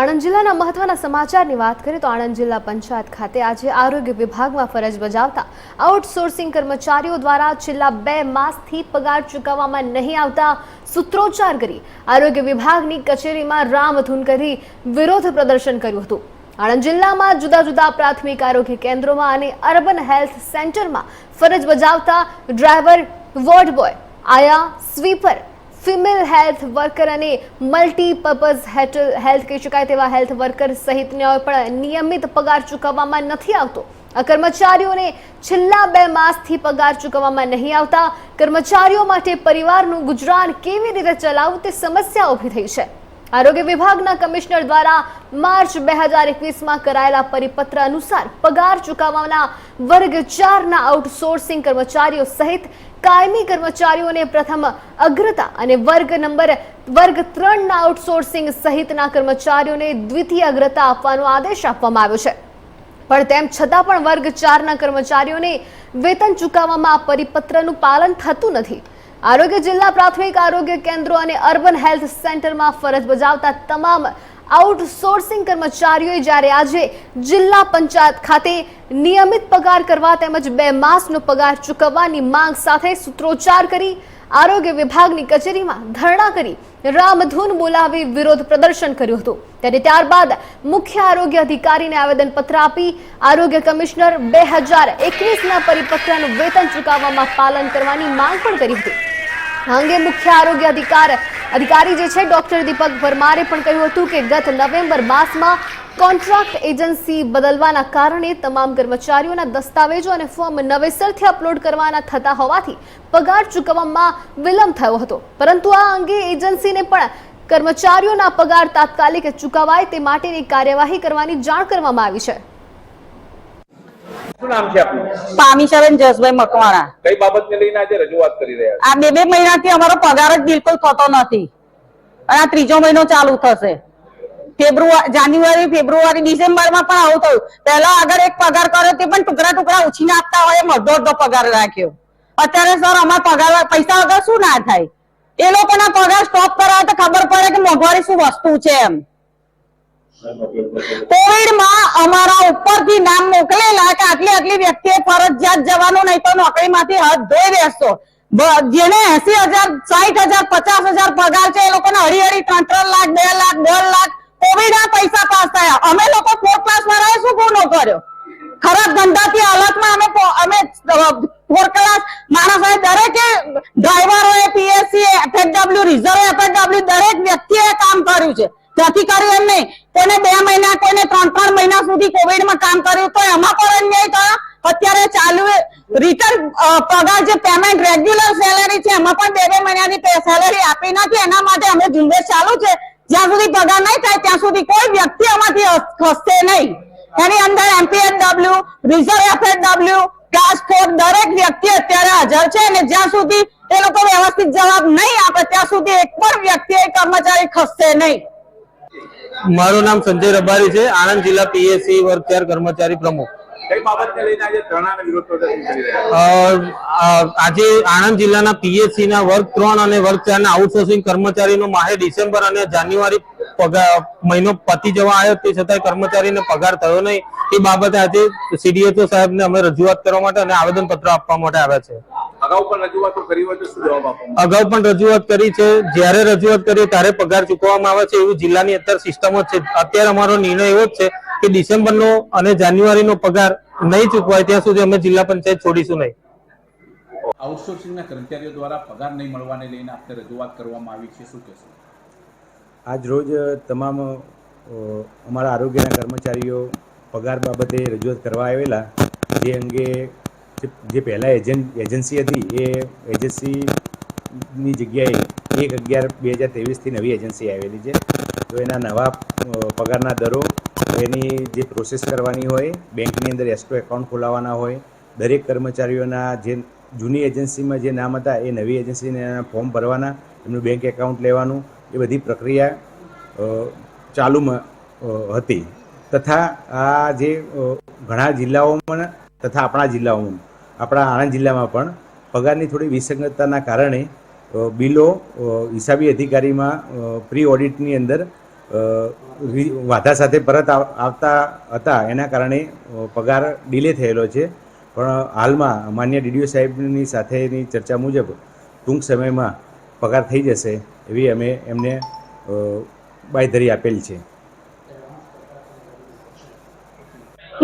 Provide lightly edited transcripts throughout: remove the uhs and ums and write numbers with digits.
આણંદ જિલ્લાના મહત્વના સમાચારની વાત કરીએ તો આણંદ જિલ્લા પંચાયત ખાતે આજે આરોગ્ય વિભાગમાં ફરજ બજાવતા આઉટસોર્સિંગ કર્મચારીઓ દ્વારા છેલ્લા 2 માસથી પગાર ચૂકવવામાં નહીં આવતા સૂત્રોચ્ચાર કરી આરોગ્ય વિભાગની કચેરીમાં રામધૂન કરી વિરોધ પ્રદર્શન કર્યું હતું। આણંદ જિલ્લામાં જુદા જુદા પ્રાથમિક આરોગ્ય કેન્દ્રોમાં અને અર્બન હેલ્થ સેન્ટરમાં ફરજ બજાવતા ડ્રાઈવર, વોર્ડ બોય, આયા, સ્વીપર, ફિમેલ હેલ્થ વર્કર અને મલ્ટીપર્પઝ હેલ્થ કહી શકાય તેવા હેલ્થ વર્કર સહિતને પણ નિયમિત પગાર ચૂકવવામાં નથી આવતો। આ કર્મચારીઓને છેલ્લા 2 માસથી પગાર ચૂકવવામાં નહીં આવતા કર્મચારીઓ માટે પરિવારનું ગુજરાન કેવી રીતે ચલાવવું તે સમસ્યા ઊભી થઈ છે। આરોગ્ય વિભાગના કમિશનર દ્વારા માર્ચ 2021માં કરાયેલા પરિપત્ર અનુસાર પગાર ચૂકવવાના વર્ગ 4ના આઉટસોર્સિંગ કર્મચારીઓ સહિત કાયમી કર્મચારીઓને પ્રથમ અગ્રતા અને વર્ગ 3ના આઉટસોર્સિંગ સહિતના કર્મચારીઓને દ્વિતીય અગ્રતા આપવાનો આદેશ આપવામાં આવ્યો છે, પણ તેમ છતાં પણ વર્ગ 4ના કર્મચારીઓને વેતન ચૂકવવામાં આ પરિપત્રનું પાલન થતું નથી। આરોગ્ય જિલ્લા પ્રાથમિક આરોગ્ય કેન્દ્રો અને અર્બન હેલ્થ સેન્ટરમાં ફરજ બજાવતા તમામ આઉટસોર્સિંગ કર્મચારીઓએ જ્યારે આજે જિલ્લા પંચાયત ખાતે નિયમિત પગાર કરવા તેમજ 2 માસનો પગાર ચૂકવવાની માંગ સાથે સૂત્રોચ્ચાર કરી આરોગ્ય વિભાગની કચેરીમાં ધરણા કરી રામધૂન બોલાવી વિરોધ પ્રદર્શન કર્યું હતું। ત્યારે ત્યારબાદ મુખ્ય આરોગ્ય અધિકારીને આવેદનપત્ર આપી આરોગ્ય કમિશનર 2021ના પરિપત્રનું વેતન ચૂકવવામાં પાલન કરવાની માંગ પણ કરી હતી। આ અંગે મુખ્ય આરોગ્ય અધિકારી જે છે ડોક્ટર દીપક પરમારે પણ કહ્યું હતું કે ગત નવેમ્બર માસમાં કોન્ટ્રાક્ટ એજન્સી બદલવાના કારણે તમામ કર્મચારીઓના દસ્તાવેજો અને ફોર્મ નવેસરથી અપલોડ કરવાના થતા હોવાથી પગાર ચૂકવવામાં વિલંબ થયો હતો, પરંતુ આ અંગે એજન્સીને પણ કર્મચારીઓના પગાર તાત્કાલિક ચૂકવાય તે માટેની કાર્યવાહી કરવાની જાણ કરવામાં આવી છે। પામીશાબેન જસભાઈ મકવાણા કઈ બાબતને લઈને આજે રજૂઆત કરી રહ્યા છો? આ 2 મહિનાથી અમારો પગાર જ બિલકુલ થતો નથી અને આ 3જો મહિનો ચાલુ થશે। જાન્યુઆરી, ફેબ્રુઆરી, ડિસેમ્બરમાં પણ આવું થયું। પહેલા આગળ એક પગાર કર્યો તે પણ ટુકડા ઉછીને આપતા હોય અડધો પગાર રાખ્યો। અત્યારે સર અમારા પગાર પૈસા વગર શું ના થાય? એ લોકોના પગાર સ્ટોપ કરાવે તો ખબર પડે કે મોંઘવારી શું વસ્તુ છે એમ। કોવિડમાં અમારા ઉપરથી નામ મોકલેલા કે આટલી વ્યક્તિએ ફરજિયાત જવાનું, નહીં તો નોકરીમાંથી હાથ ધોઈ બેસતો। જેને 80,000, 60,000, 50,000 પગાર છે એ લોકોને 2.5 લાખ, 3 લાખ, 2 લાખ, 2 લાખ કોવિડના પૈસા પાસ થયા। અમે લોકો 4th ક્લાસમાં રહે શું ગુનો કર્યો? ખરાબ ધંધાથી હાલતમાં અમે 4th ક્લાસ માણસોએ, દરેકે ડ્રાઈવરોએ, પીએસસી, એફએચડબલ્યુ, રિઝર્વ એફએચડબલ્યુ દરેક વ્યક્તિએ કામ કર્યું છે। નથી કર્યું એમ નહીં, કોઈને 2 મહિના, કોઈને 3 મહિના સુધી કોવિડમાં કામ કર્યું તો એમાં પણ અન્યાય થયો। અત્યારે ચાલુ રિટર્ન પગાર જે પેમેન્ટ રેગ્યુલર સેલેરી છે એમાં પણ 2 મહિનાની સેલેરી આપી નથી। એના માટે અમે ઝુંબેશ ચાલુ છે। જ્યાં સુધી પગાર નહીં થાય ત્યાં સુધી કોઈ વ્યક્તિ આમાંથી ખસશે નહીં। એની અંદર MPHW, reserve FHW, task force દરેક વ્યક્તિ અત્યારે હાજર છે અને જ્યાં સુધી એ લોકો વ્યવસ્થિત જવાબ નહીં આપે ત્યાં સુધી એક પણ વ્યક્તિ, કર્મચારી ખસશે નહીં। મારું નામ સંજય રબારી છે, આણંદ જિલ્લા પીએસસી વર્ગ 4 કર્મચારી પ્રમુખ। કઈ બાબતને લઈને આજે ધરણા અને વિરોધ પ્રદર્શન કરી રહ્યા છો? આજે આણંદ જિલ્લાના પીએસસી ના વર્ગ 3 અને વર્ગ 4 ના આઉટસોર્સિંગ કર્મચારીનો માહે ડિસેમ્બર અને જાન્યુઆરી મહિનો પતી જવા આવ્યો તે છતાંય કર્મચારીને પગાર થયો નહીં। એ બાબતે આજે સીડીએચઓ સાહેબને અમે રજૂઆત કરવા માટે અને આવેદનપત્ર આપવા માટે આવ્યા છે। અગાઉ પણ રજૂઆતો કરી હોય તો શું જવાબ આપવામાં? અગાઉ પણ રજૂઆત કરી છે, જ્યારે રજૂઆત કરીએ ત્યારે પગાર ચૂકવવામાં આવે છે એવું જિલ્લાની અત્યારે સિસ્ટમ જ છે। અત્યારે અમારો નિર્ણય એવો જ છે કે ડિસેમ્બરનો અને જાન્યુઆરીનો પગાર નહીં ચૂકવાય ત્યાં સુધી અમે જિલ્લા પંચાયત છોડીશું નહીં। આઉટસોર્સિંગના કર્મચારીઓ દ્વારા પગાર નહીં મળવાને લઈને આપણે રજૂઆત કરવામાં આવી છે, શું કહેશો? આજ રોજ તમામ અમારા આરોગ્યના કર્મચારીઓ પગાર બાબતે રજૂઆત કરવા આવેલા, જે અંગે જે પહેલાં એજન્સી હતી એ એજન્સીની જગ્યાએ 1/11/2023થી નવી એજન્સી આવેલી છે। તો એના નવા પગારના દરો, એની જે પ્રોસેસ કરવાની હોય, બેંકની અંદર એસ્ક્રો એકાઉન્ટ ખોલાવવાના હોય, દરેક કર્મચારીઓના જે જૂની એજન્સીમાં જે નામ હતા એ નવી એજન્સીને ફોર્મ ભરવાના, એમનું બેંક એકાઉન્ટ લેવાનું, એ બધી પ્રક્રિયા ચાલુમાં હતી। તથા આ જે ઘણા જિલ્લાઓમાં તથા આપણા આણંદ જિલ્લામાં પણ પગારની થોડી વિસંગતતાના કારણે બિલો હિસાબી અધિકારીમાં પ્રી ઓડિટની અંદર વાધા સાથે પરત આવતા હતા, એના કારણે પગાર ડિલે થયેલો છે. પણ હાલમાં માન્ય ડીડીઓ સાહેબની સાથેની ચર્ચા મુજબ ટૂંક સમયમાં પગાર થઈ જશે એવી અમે એમને બાંયધરી આપેલ છે.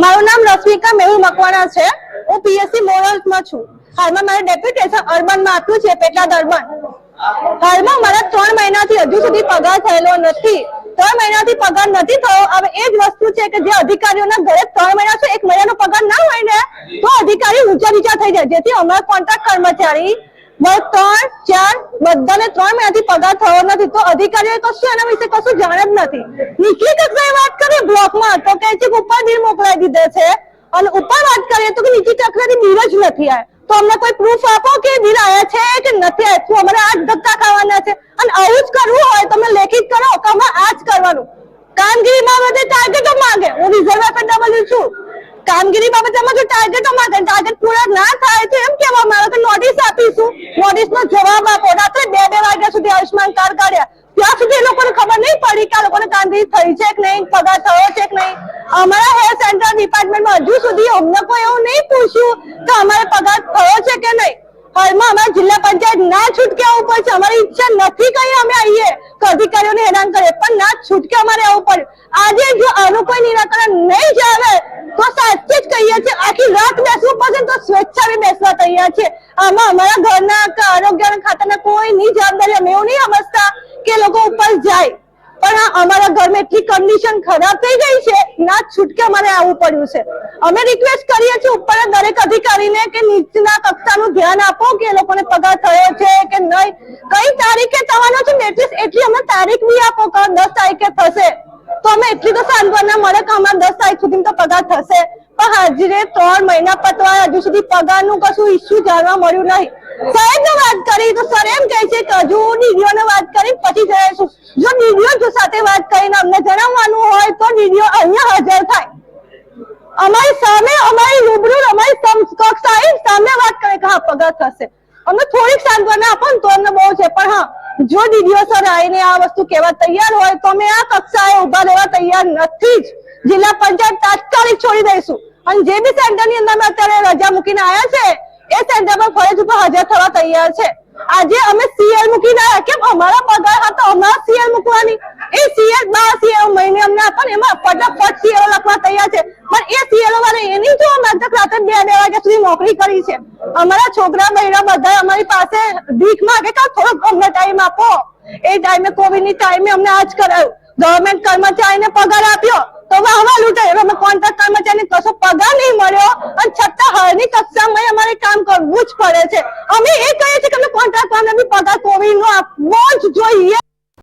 મારું નામ રશ્મિકા મેહુલ મકવાણા છે. હું પીએસસી મોરલમાં છું. હાલમાં મારે ડેપ્યુટેશન અર્બનમાં આપ્યું છે, પેટલાદ અર્બન. હાલમાં મારા 3 મહિનાથી હજુ સુધી પગાર થયેલો નથી. 3 મહિનાથી પગાર નથી થયો. હવે એ જ વસ્તુ છે કે જે અધિકારીઓના ઘરે 3 મહિના છે, 1 મહિનાનો પગાર ના હોય ને તો અધિકારી ઊંચા નીચા થઈ જાય, જેથી અમારા કોન્ટ્રાક્ટ કર્મચારી વર્ગ 3, 4 બધાને 3 મહિનાથી પગાર થયો નથી. તો અધિકારીઓ કશું એના વિશે કશું જાણ જ નથી. નીચલી કક્ષાએ વાત કરીએ બ્લોકમાં તો કહે છે કે ઉપર બિલ મોકલાઈ દીધા છે, અને ઉપર વાત કરીએ તો કે નીચલી કક્ષાથી બિલ જ નથી આવ્યા. તો અમને કોઈ પ્રૂફ આપો કે બિલ આવ્યા છે કે નથી આવ્યા. તો અમારે આ જ ધક્કા ખાવાના છે, અને આવું જ કરવું હોય તો અમે લેખિત કરો કે અમે આ જ કરવાનું. કામગીરી બાબતે ટાર્ગેટો માંગે. હું રિઝર્વ FW છું. કામગીરી બાબતે અમે જો ટાર્ગેટો માંગે, ટાર્ગેટ પૂરા ના થાય તો એમ કહેવામાં આવે કે નોટિસ આપીશું. નોટિસનો જવાબ આપો. રાત્રે 2 વાગ્યા સુધી આયુષ્માન કાર્ડ કાઢ્યા, ત્યાં સુધી એ લોકોને ખબર નહીં પડી કે આ લોકોને કામગીરી થઈ છે કે નહીં, પગાર થયો છે કે નહીં. અમારા હેલ્થ સેન્ટર ડિપાર્ટમેન્ટમાં હજુ સુધી અમને કોઈ એવું નહીં પૂછ્યું કે અમારે પગાર થયો છે કે નહીં. હાલમાં અમારા જિલ્લા પંચાયત ના છૂટકે આવવું પડશે. અમારી ઈચ્છા નથી કઈ અમે આવીએ કે અધિકારીઓને હેરાન કરીએ, પણ ના છૂટકે અમારે આવવું પડે. આજે જો આનું કોઈ નિરાકરણ નહીં જ આવે તો સાચે જ કહીએ છીએ આખી રાત બેસવું પડશે, તો સ્વેચ્છાએ બેસવા તૈયાર છે. આમાં અમારા ઘરના કે આરોગ્ય ખાતાના કોઈની જવાબદારી અમે એવું નહીં સમજતા કે લોકો ઉપર જાય, પણ અમારા ઘરમાં એટલી કન્ડિશન ખરાબ થઈ ગઈ છે, ના છૂટકે અમારે આવવું પડ્યું છે. અમે રિક્વેસ્ટ કરીએ છીએ ઉપર દરેક અધિકારીને કે નીચના કક્ષાનું ધ્યાન આપો કે એ લોકોને પગાર થયો છે કે નહીં, કઈ તારીખે થવાનો છે, એટલી અમને તારીખ બી આપો કે 10 તારીખે થશે, તો અમે એટલી તો સાંત્વના મળે કે અમારે 10 તારીખ સુધી તો પગાર થશે. પણ હાજરે 3 મહિના પતવા હજુ સુધી પગારનું કશું ઇસ્યુ જાણવા મળ્યું નહીં. સાહેબને વાત કરી તો સર એમ કહે છે કે હજુ ડીડીઓને વાત કરી પછી જઈશું. જો ડીડીઓ સાથે વાત કરીને અમને જણાવવાનું હોય તો ડીડીઓ અહીંયા હાજર થાય, અમારી સામે, અમારી રૂબરૂ, અમારી કક્ષાએ સામે વાત કરે કે હા પગાર થશે. અમને થોડીક સાંત્વના આપો ને તો અમને બહુ છે. પણ હા, જો ડીડીઓ સર આવીને આ વસ્તુ કહેવા તૈયાર હોય તો અમે આ કક્ષાએ ઉભા રહેવા તૈયાર નથી જ. જિલ્લા પંચાયત તાત્કાલિક છોડી દઈશું, અને જે બી સેન્ટરની અંદર અત્યારે રજા મૂકીને આવ્યા છે એ સેન્ટર પર ફરજ ઉપર હાજર થવા તૈયાર છે. આજે અમે સીએલ મૂકીને આવ્યા, કેમ અમારા પગાર હતો અમારા સીએલ મૂકવાની, એ સીએલ 12 સીએલ મહિને અમને આપો ને એમાં ફટાફટ સીએલ લખવા તૈયાર છે. પણ એ સીએલ વાળા એની જો અમે રાત્રે 2 વાગ્યા સુધી નોકરી કરી છે. અમારા છોકરા બહેરા બધા અમારી પાસે ભીખ માંગે કે થોડોક અમને ટાઈમ આપો. એ ટાઈમે કોવિડની ટાઈમે અમને આજ કરાયું. ગવર્મેન્ટ કર્મચારીને પગાર આપ્યો તો વાહવા લૂંટાય. અમે કોન્ટ્રાક્ટ કર્મચારીને કશો પગાર નહીં મળ્યો, અને છતાં હાલની કક્ષામાં અમારે કામ કરવું જ પડે છે. અમે એ કહીએ છીએ કે અમે કોન્ટ્રાક્ટ વાળાને બી પગાર કોવિડનો આપવો જ જોઈએ.